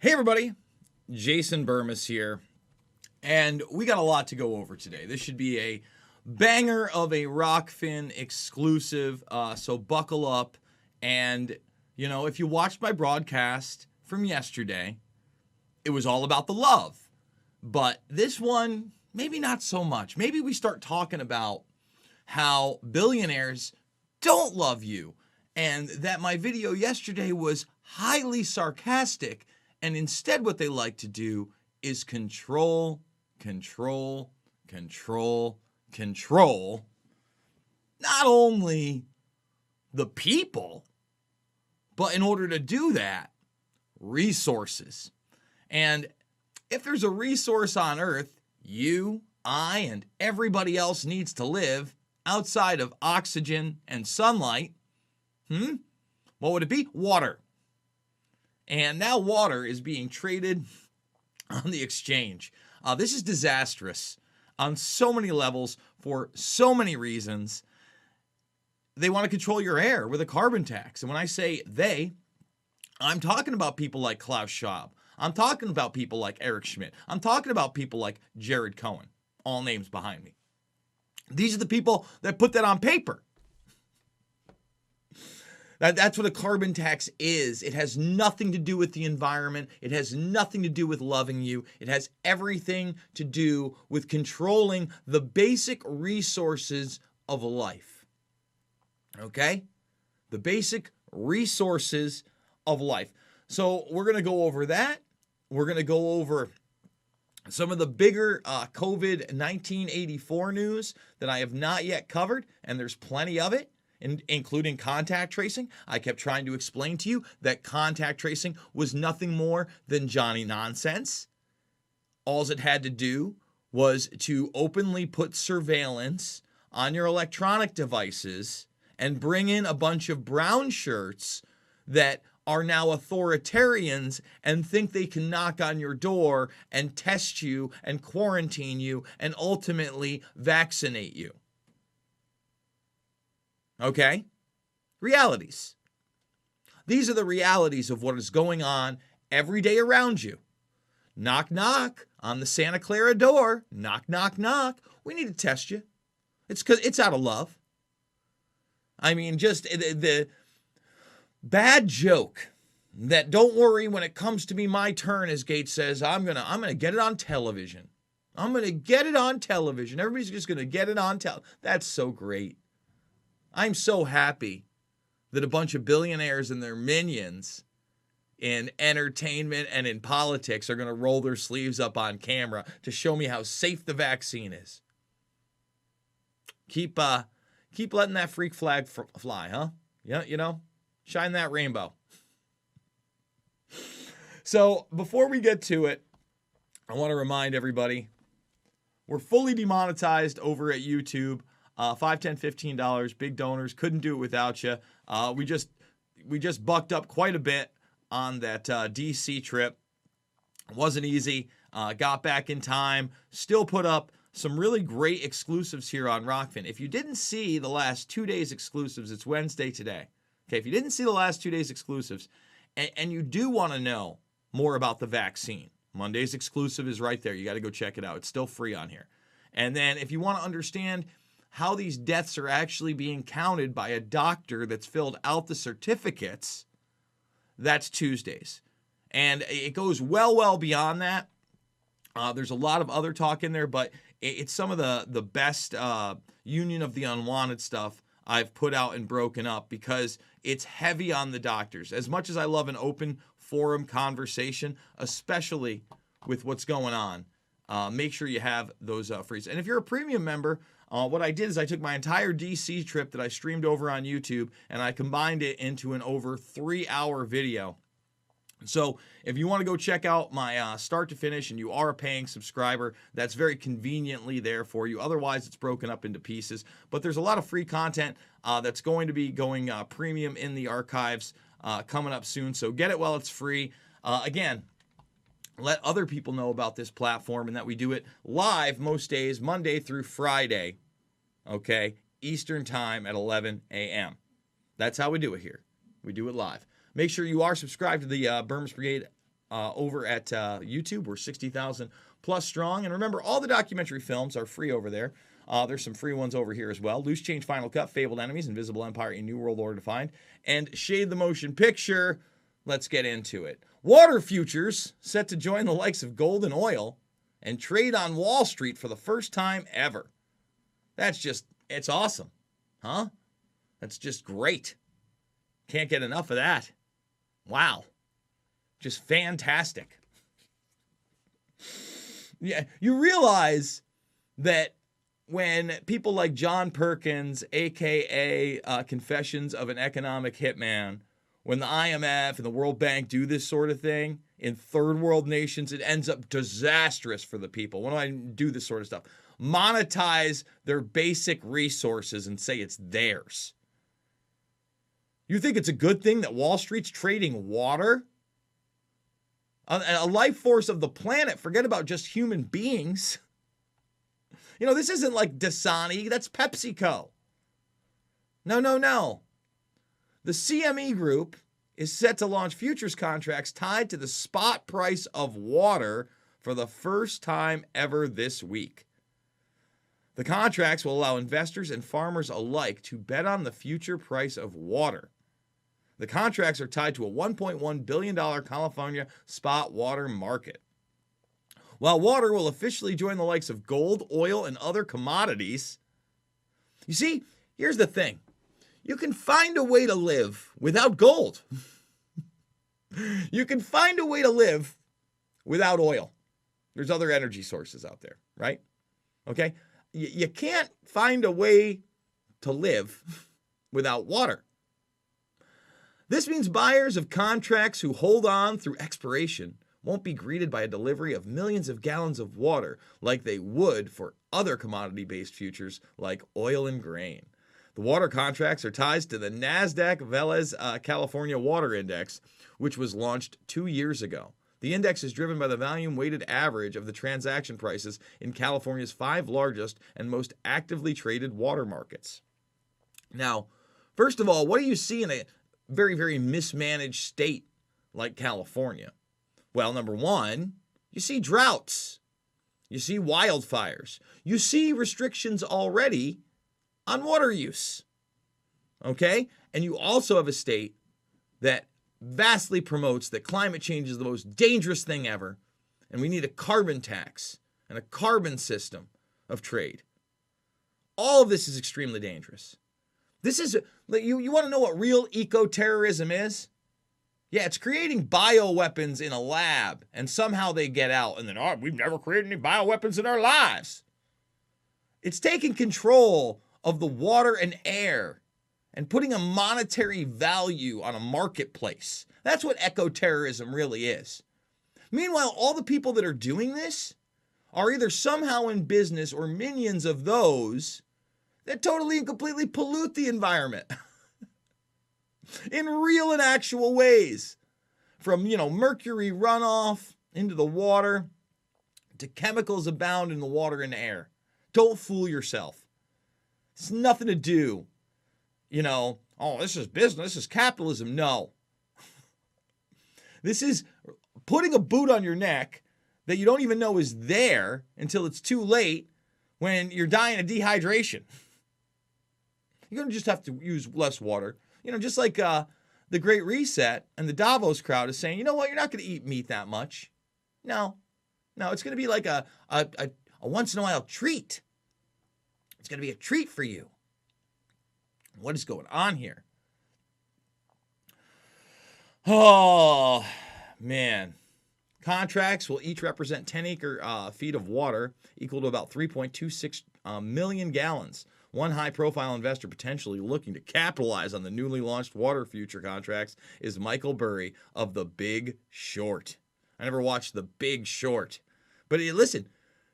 Hey everybody, Jason Burmis here, and we got a lot to go over today. This should be a banger of a Rockfin exclusive, so buckle up. And, if you watched my broadcast from yesterday, it was all about the love. But this one, maybe not so much. Maybe we start talking about how billionaires don't love you, and that my video yesterday was highly sarcastic. And instead, what they like to do is control not only the people, but in order to do that, resources. And if there's a resource on Earth, you, I, and everybody else needs to live outside of oxygen and sunlight, what would it be? Water. And now water is being traded on the exchange. This is disastrous on so many levels for so many reasons. They want to control your air with a carbon tax. And when I say they, I'm talking about people like Klaus Schwab. I'm talking about people like Eric Schmidt. I'm talking about people like Jared Cohen. All names behind me. These are the people that put that on paper. That's what a carbon tax is. It has nothing to do with the environment. It has nothing to do with loving you. It has everything to do with controlling the basic resources of life. Okay? The basic resources of life. So we're going to go over that. We're going to go over some of the bigger COVID 1984 news that I have not yet covered, and there's plenty of it. Including contact tracing. I kept trying to explain to you that contact tracing was nothing more than Johnny nonsense. All it had to do was to openly put surveillance on your electronic devices and bring in a bunch of brown shirts that are now authoritarians and think they can knock on your door and test you and quarantine you and ultimately vaccinate you. Okay? Realities. These are the realities of what is going on every day around you. Knock, knock on the Santa Clara door. Knock, knock, knock. We need to test you. It's because it's out of love. I mean, just the bad joke that don't worry when it comes to be my turn, as Gates says, I'm gonna get it on television. I'm gonna get it on television. Everybody's just gonna get it on television. That's so great. I'm so happy that a bunch of billionaires and their minions in entertainment and in politics are going to roll their sleeves up on camera to show me how safe the vaccine is. Keep letting that freak flag fly, huh? Yeah, shine that rainbow. So before we get to it, I want to remind everybody, we're fully demonetized over at YouTube. $5, $10, $15, big donors. Couldn't do it without you. We just bucked up quite a bit on that DC trip. Wasn't easy. Got back in time. Still put up some really great exclusives here on Rockfin. If you didn't see the last 2 days exclusives, it's Wednesday today. Okay, if you didn't see the last 2 days exclusives, and you do want to know more about the vaccine, Monday's exclusive is right there. You got to go check it out. It's still free on here. And then if you want to understand how these deaths are actually being counted by a doctor that's filled out the certificates, that's Tuesdays. And it goes well beyond that. There's a lot of other talk in there, but it's some of the best Union of the Unwanted stuff I've put out and broken up because it's heavy on the doctors. As much as I love an open forum conversation, especially with what's going on, make sure you have those frees. And if you're a premium member, what I did is I took my entire DC trip that I streamed over on YouTube and I combined it into an over 3-hour video. So if you want to go check out my start to finish and you are a paying subscriber, that's very conveniently there for you. Otherwise, it's broken up into pieces. But there's a lot of free content that's going to be going premium in the archives coming up soon. So get it while it's free. Again, let other people know about this platform and that we do it live most days, Monday through Friday, okay, Eastern time at 11 a.m. That's how we do it here. We do it live. Make sure you are subscribed to the Burmis Brigade over at YouTube. We're 60,000 plus strong. And remember, all the documentary films are free over there. There's some free ones over here as well. Loose Change Final Cut, Fabled Enemies, Invisible Empire, A New World Order Defined, and Shade the Motion Picture. Let's get into it. Water futures set to join the likes of gold and oil and trade on Wall Street for the first time ever. It's awesome. Huh? That's just great. Can't get enough of that. Wow. Just fantastic. Yeah, you realize that when people like John Perkins, a.k.a. Confessions of an Economic Hitman, when the IMF and the World Bank do this sort of thing in third world nations, it ends up disastrous for the people. When do I do this sort of stuff? Monetize their basic resources and say it's theirs. You think it's a good thing that Wall Street's trading water? A life force of the planet. Forget about just human beings. You know, this isn't like Dasani. That's PepsiCo. No. The CME Group is set to launch futures contracts tied to the spot price of water for the first time ever this week. The contracts will allow investors and farmers alike to bet on the future price of water. The contracts are tied to a $1.1 billion California spot water market. While water will officially join the likes of gold, oil, and other commodities, you see, here's the thing. You can find a way to live without gold. You can find a way to live without oil. There's other energy sources out there, right? Okay? You can't find a way to live without water. This means buyers of contracts who hold on through expiration won't be greeted by a delivery of millions of gallons of water like they would for other commodity-based futures like oil and grain. The water contracts are tied to the NASDAQ Velez California Water Index, which was launched 2 years ago. The index is driven by the volume-weighted average of the transaction prices in California's 5 largest and most actively traded water markets. Now, first of all, what do you see in a very, very mismanaged state like California? Well, number one, you see droughts. You see wildfires. You see restrictions already on water use. Okay? And you also have a state that vastly promotes that climate change is the most dangerous thing ever, and we need a carbon tax and a carbon system of trade. All of this is extremely dangerous. This is, you want to know what real eco-terrorism is? Yeah, it's creating bioweapons in a lab, and somehow they get out, and then, we've never created any bioweapons in our lives. It's taking control of the water and air and putting a monetary value on a marketplace. That's what eco-terrorism really is. Meanwhile, all the people that are doing this are either somehow in business or minions of those that totally and completely pollute the environment in real and actual ways. From, mercury runoff into the water to chemicals abound in the water and air. Don't fool yourself. It's nothing to do, this is business, this is capitalism. No. This is putting a boot on your neck that you don't even know is there until it's too late when you're dying of dehydration. You're going to just have to use less water. Just like the Great Reset and the Davos crowd is saying, you know what, you're not going to eat meat that much. No, it's going to be like a once in a while treat. It's going to be a treat for you. What is going on here? Oh, man. Contracts will each represent 10 acre feet of water, equal to about 3.26 million gallons. One high-profile investor potentially looking to capitalize on the newly launched water future contracts is Michael Burry of The Big Short. I never watched The Big Short. But listen,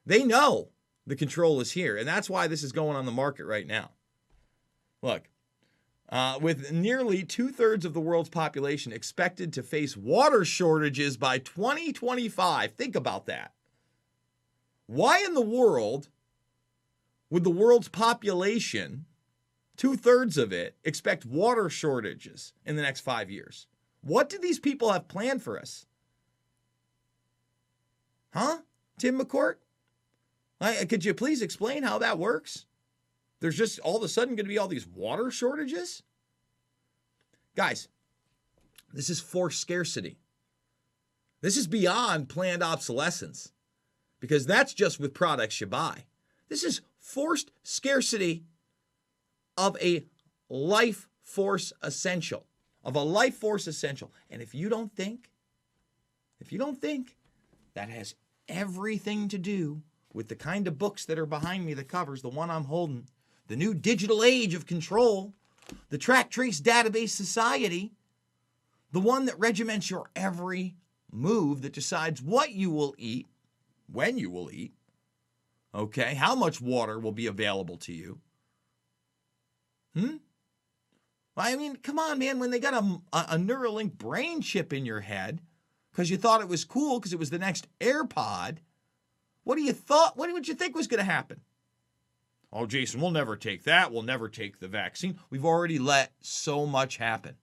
they know the control is here, and that's why this is going on the market right now. Look, with nearly 2/3 of the world's population expected to face water shortages by 2025, think about that. Why in the world would the world's population, 2/3 of it, expect water shortages in the next 5 years? What do these people have planned for us? Huh? Tim McCourt? Could you please explain how that works? There's just all of a sudden going to be all these water shortages? Guys, this is forced scarcity. This is beyond planned obsolescence, because that's just with products you buy. This is forced scarcity of a life force essential, And if you don't think that has everything to do with the kind of books that are behind me, the covers, the one I'm holding, the new digital age of control, the Track Trace Database Society, the one that regiments your every move, that decides what you will eat, when you will eat, okay, how much water will be available to you. I mean, come on, man, when they got a Neuralink brain chip in your head because you thought it was cool because it was the next AirPod, what did you think was going to happen? Oh, Jason, we'll never take that. We'll never take the vaccine. We've already let so much happen.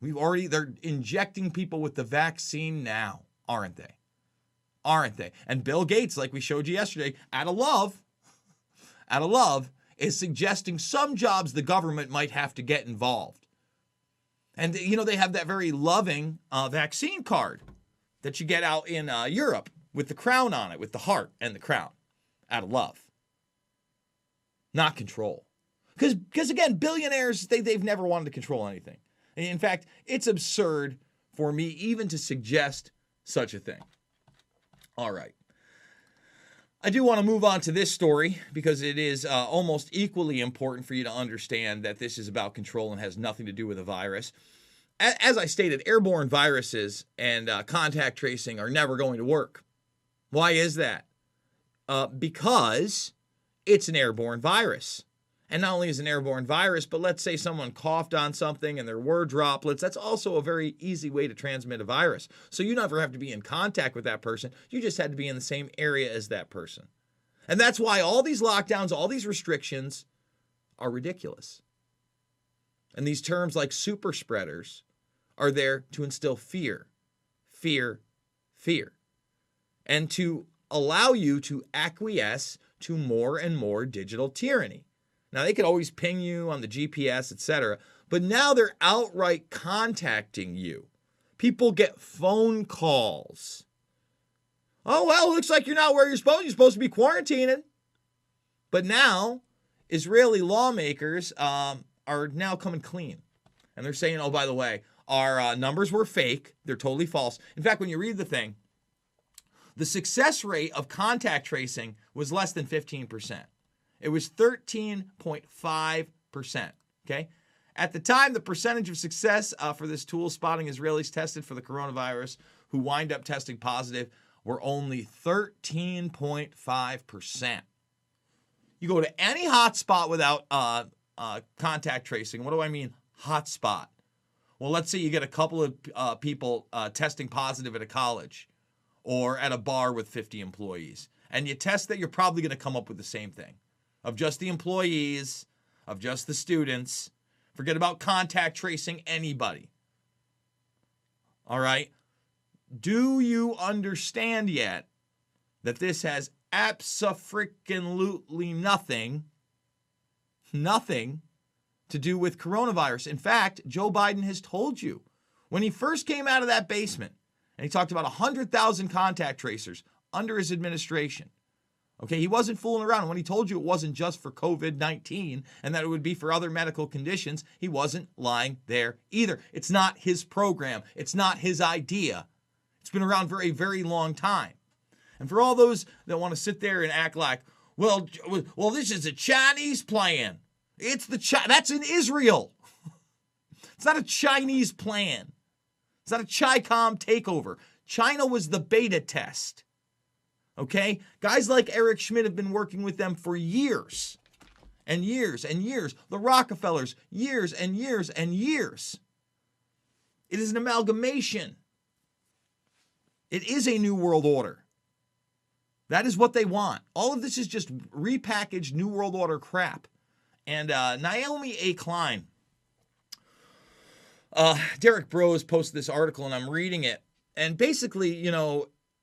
They're injecting people with the vaccine now, aren't they? And Bill Gates, like we showed you yesterday, out of love, is suggesting some jobs the government might have to get involved. And, they have that very loving vaccine card that you get out in Europe with the crown on it, with the heart and the crown, out of love. Not control. Because again, billionaires, they've never wanted to control anything. In fact, it's absurd for me even to suggest such a thing. All right. I do want to move on to this story because it is almost equally important for you to understand that this is about control and has nothing to do with a virus. As I stated, airborne viruses and contact tracing are never going to work. Why is that? Because it's an airborne virus. And not only is it an airborne virus, but let's say someone coughed on something and there were droplets. That's also a very easy way to transmit a virus. So you never have to be in contact with that person. You just had to be in the same area as that person. And that's why all these lockdowns, all these restrictions are ridiculous. And these terms like super spreaders are there to instill fear, and to allow you to acquiesce to more and more digital tyranny. Now, they could always ping you on the GPS, etc., but now they're outright contacting you. People get phone calls. Oh, well, looks like you're not where you're supposed to be quarantining. But now, Israeli lawmakers are now coming clean. And they're saying, oh, by the way, our numbers were fake. They're totally false. In fact, when you read the thing, the success rate of contact tracing was less than 15%. It was 13.5%, okay? At the time, the percentage of success for this tool spotting Israelis tested for the coronavirus who wind up testing positive were only 13.5%. You go to any hotspot without contact tracing. What do I mean, hotspot? Well, let's say you get a couple of people testing positive at a college or at a bar with 50 employees, and you test that, you're probably going to come up with the same thing. Of just the employees, of just the students. Forget about contact tracing anybody. All right? Do you understand yet that this has abso-freaking-lutely nothing to do with coronavirus? In fact, Joe Biden has told you, when he first came out of that basement, and he talked about 100,000 contact tracers under his administration, okay, he wasn't fooling around. When he told you it wasn't just for COVID-19 and that it would be for other medical conditions, he wasn't lying there either. It's not his program. It's not his idea. It's been around for a very long time. And for all those that want to sit there and act like, well, this is a Chinese plan. That's in Israel. It's not a Chinese plan. It's not a Chi-Com takeover. China was the beta test. Okay? Guys like Eric Schmidt have been working with them for years and years and years. The Rockefellers, years and years and years. It is an amalgamation. It is a new world order. That is what they want. All of this is just repackaged new world order crap. And Naomi A. Klein, Derek Bros posted this article and I'm reading it. And basically,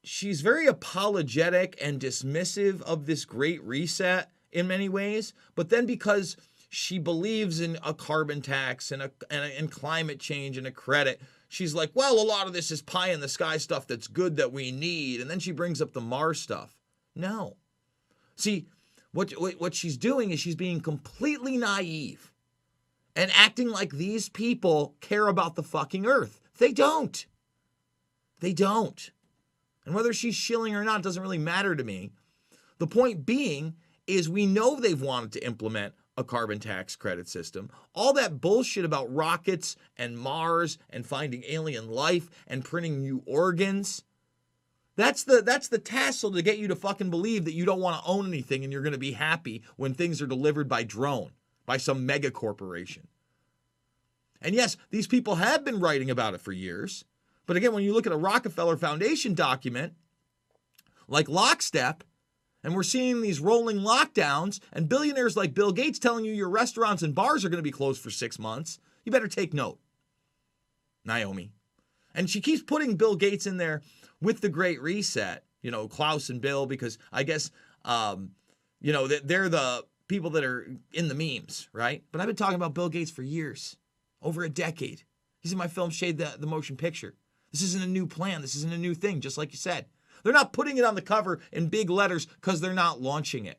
she's very apologetic and dismissive of this great reset in many ways, but then because she believes in a carbon tax and climate change and a credit, she's like, well, a lot of this is pie in the sky stuff that's good that we need. And then she brings up the Mars stuff. No. See, what she's doing is she's being completely naive and acting like these people care about the fucking earth. They don't. They don't. And whether she's shilling or not doesn't really matter to me. The point being is we know they've wanted to implement a carbon tax credit system. All that bullshit about rockets and Mars and finding alien life and printing new organs. That's the tassel to get you to fucking believe that you don't want to own anything and you're going to be happy when things are delivered by drone, by some mega corporation. And yes, these people have been writing about it for years. But again, when you look at a Rockefeller Foundation document, like Lockstep, and we're seeing these rolling lockdowns and billionaires like Bill Gates telling you your restaurants and bars are going to be closed for 6 months, you better take note, Naomi. And she keeps putting Bill Gates in there with the Great Reset, Klaus and Bill, because I guess, they're the people that are in the memes, right? But I've been talking about Bill Gates for years, over a decade. He's in my film Shade the Motion Picture. This isn't a new plan. This isn't a new thing, just like you said. They're not putting it on the cover in big letters because they're not launching it.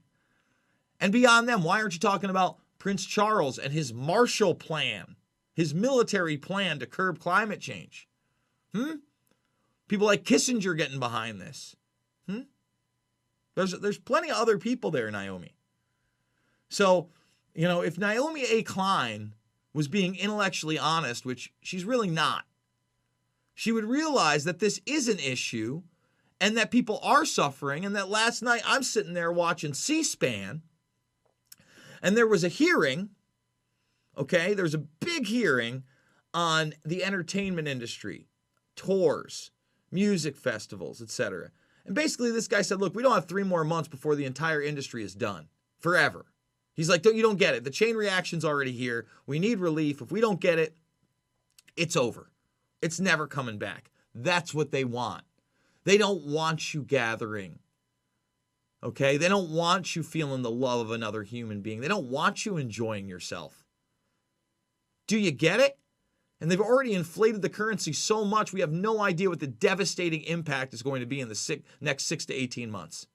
And beyond them, why aren't you talking about Prince Charles and his Marshall Plan, his military plan to curb climate change? People like Kissinger getting behind this. There's plenty of other people there, Naomi. So, if Naomi A. Klein was being intellectually honest, which she's really not, she would realize that this is an issue and that people are suffering, and that last night I'm sitting there watching C-SPAN, and there was a hearing, okay? There's a big hearing on the entertainment industry, tours, music festivals, etc. And basically this guy said, look, we don't have 3 more months before the entire industry is done, forever. He's like, you don't get it. The chain reaction's already here. We need relief. If we don't get it, it's over. It's never coming back. That's what they want. They don't want you gathering, okay? They don't want you feeling the love of another human being. They don't want you enjoying yourself. Do you get it? And they've already inflated the currency so much, we have no idea what the devastating impact is going to be in the next 6 to 18 months.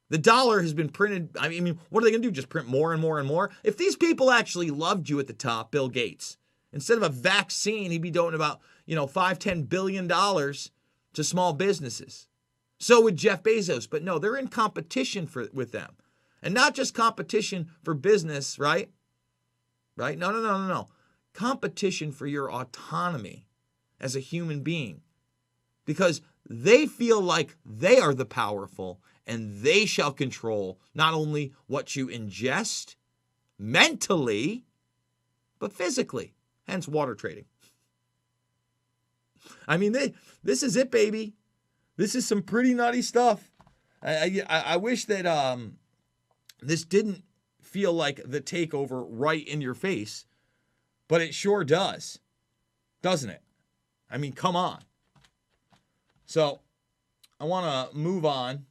The dollar has been printed. I mean, what are they going to do? Just print more and more and more? If these people actually loved you at the top, Bill Gates, instead of a vaccine, he'd be doing about, $5-10 billion to small businesses. So would Jeff Bezos. But no, they're in competition with them. And not just competition for business, right? Right? No. Competition for your autonomy as a human being. Because they feel like they are the powerful and they shall control not only what you ingest mentally, but physically. Hence water trading. I mean, this is it, baby. This is some pretty nutty stuff. I wish that this didn't feel like the takeover right in your face, but it sure does, doesn't it? I mean, come on. So I want to move on.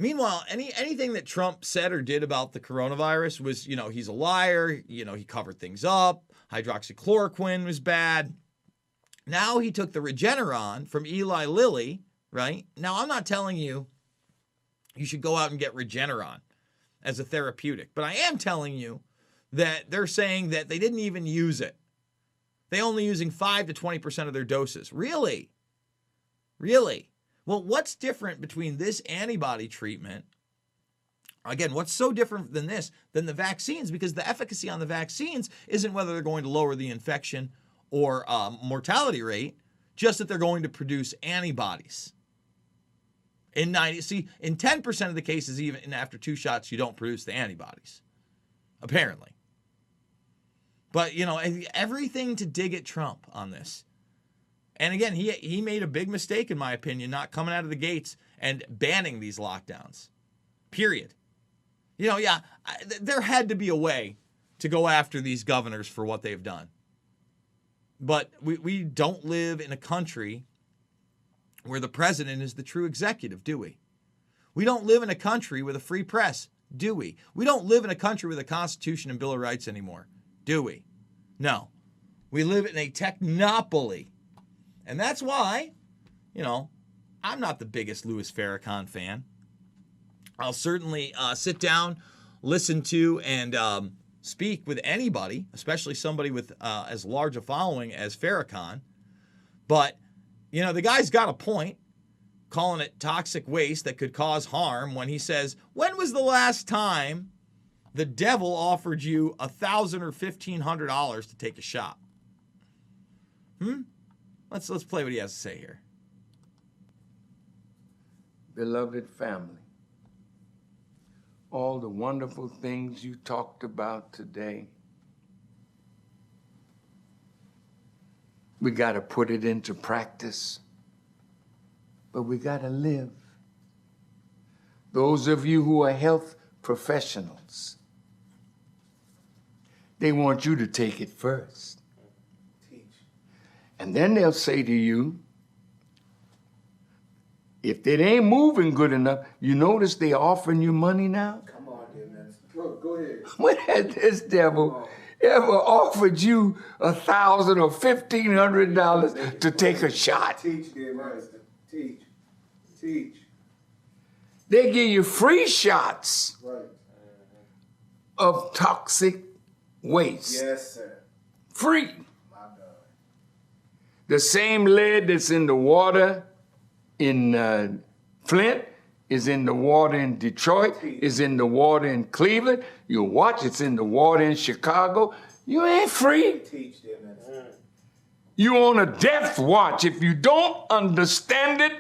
Meanwhile, anything that Trump said or did about the coronavirus was, he's a liar. He covered things up. Hydroxychloroquine was bad. Now he took the Regeneron from Eli Lilly, right? Now, I'm not telling you should go out and get Regeneron as a therapeutic, but I am telling you that they're saying that they didn't even use it. They only using 5 to 20% of their doses. Really? Really? Well, what's different between this antibody treatment? Again, what's so different than the vaccines? Because the efficacy on the vaccines isn't whether they're going to lower the infection or mortality rate, just that they're going to produce antibodies. In 10% of the cases, even after 2 shots, you don't produce the antibodies, apparently. But, everything to dig at Trump on this. And again, he made a big mistake, in my opinion, not coming out of the gates and banning these lockdowns, period. There had to be a way to go after these governors for what they've done. But we don't live in a country where the president is the true executive, do we? We don't live in a country with a free press, do we? We don't live in a country with a Constitution and Bill of Rights anymore, do we? No. We live in a technopoly. And that's why, I'm not the biggest Louis Farrakhan fan. I'll certainly sit down, listen to, and speak with anybody, especially somebody with as large a following as Farrakhan. But, the guy's got a point, calling it toxic waste that could cause harm when he says, when was the last time the devil offered you $1,000 or $1,500 to take a shot? Let's play what he has to say here. Beloved family, all the wonderful things you talked about today, we got to put it into practice, but we got to live. Those of you who are health professionals, they want you to take it first. Teach. And then they'll say to you, if it ain't moving good enough, you notice they're offering you money now? Come on, dear man. Go ahead. When has this devil ever offered you $1,000 or $1,500 to take a shot? Teach, dear master. Teach. Teach. They give you free shots Right. of toxic waste. Yes, sir. Free. My God. The same lead that's in the water in Flint is in the water in Detroit, is in the water in Cleveland. You watch, it's in the water in Chicago. You ain't free. Teach, dear man. You on a death watch. If you don't understand it,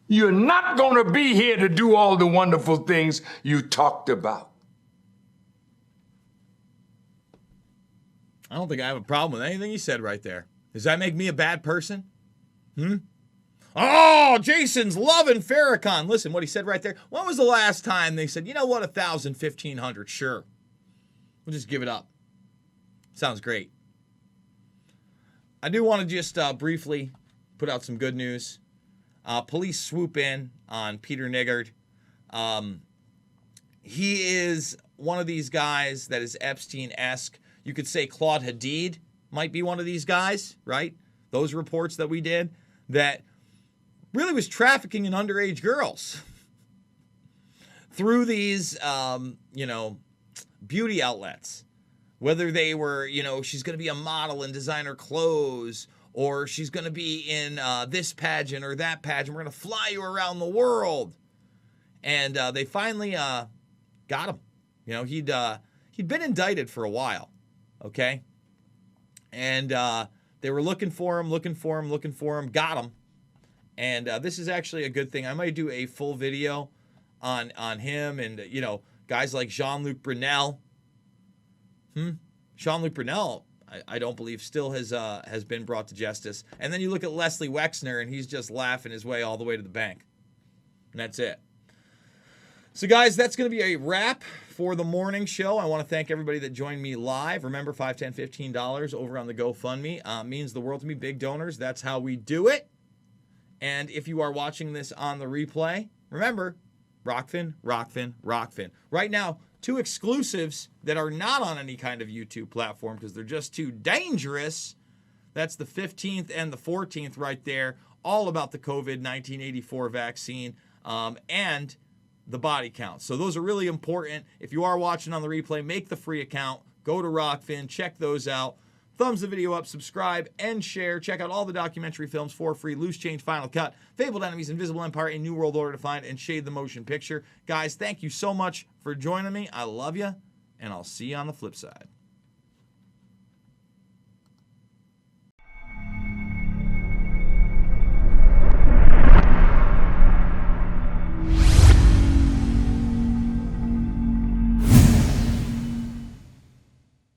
you're not going to be here to do all the wonderful things you talked about. I don't think I have a problem with anything you said right there. Does that make me a bad person? Oh, Jason's loving Farrakhan. Listen, what he said right there. When was the last time they said, you know what, 1,000, 1,500, sure. We'll just give it up. Sounds great. I do want to just briefly put out some good news. Police swoop in on Peter Niggard. He is one of these guys that is Epstein-esque. You could say Claude Hadid might be one of these guys, right? Those reports that we did that really was trafficking in underage girls through these, beauty outlets. Whether they were, she's going to be a model in designer clothes, or she's going to be in this pageant or that pageant. We're going to fly you around the world. And they finally got him. He'd been indicted for a while, okay? And they were looking for him, got him. And this is actually a good thing. I might do a full video on him and, guys like Jean-Luc Brunel. Jean-Luc Brunel, I don't believe, still has been brought to justice. And then you look at Leslie Wexner, and he's just laughing his way all the way to the bank. And that's it. So, guys, that's going to be a wrap for the morning show. I want to thank everybody that joined me live. Remember, $5, $10, $15 over on the GoFundMe means the world to me. Big donors, that's how we do it. And if you are watching this on the replay, remember, Rockfin, Rockfin, Rockfin. Right now, 2 exclusives that are not on any kind of YouTube platform because they're just too dangerous. That's the 15th and the 14th right there, all about the COVID-19 84 vaccine and the body count. So those are really important. If you are watching on the replay, make the free account. Go to Rockfin, check those out. Thumbs the video up, subscribe, and share. Check out all the documentary films for free. Loose Change, Final Cut, Fabled Enemies, Invisible Empire, A New World Order to Find, and Shade the Motion Picture. Guys, thank you so much for joining me. I love you, and I'll see you on the flip side.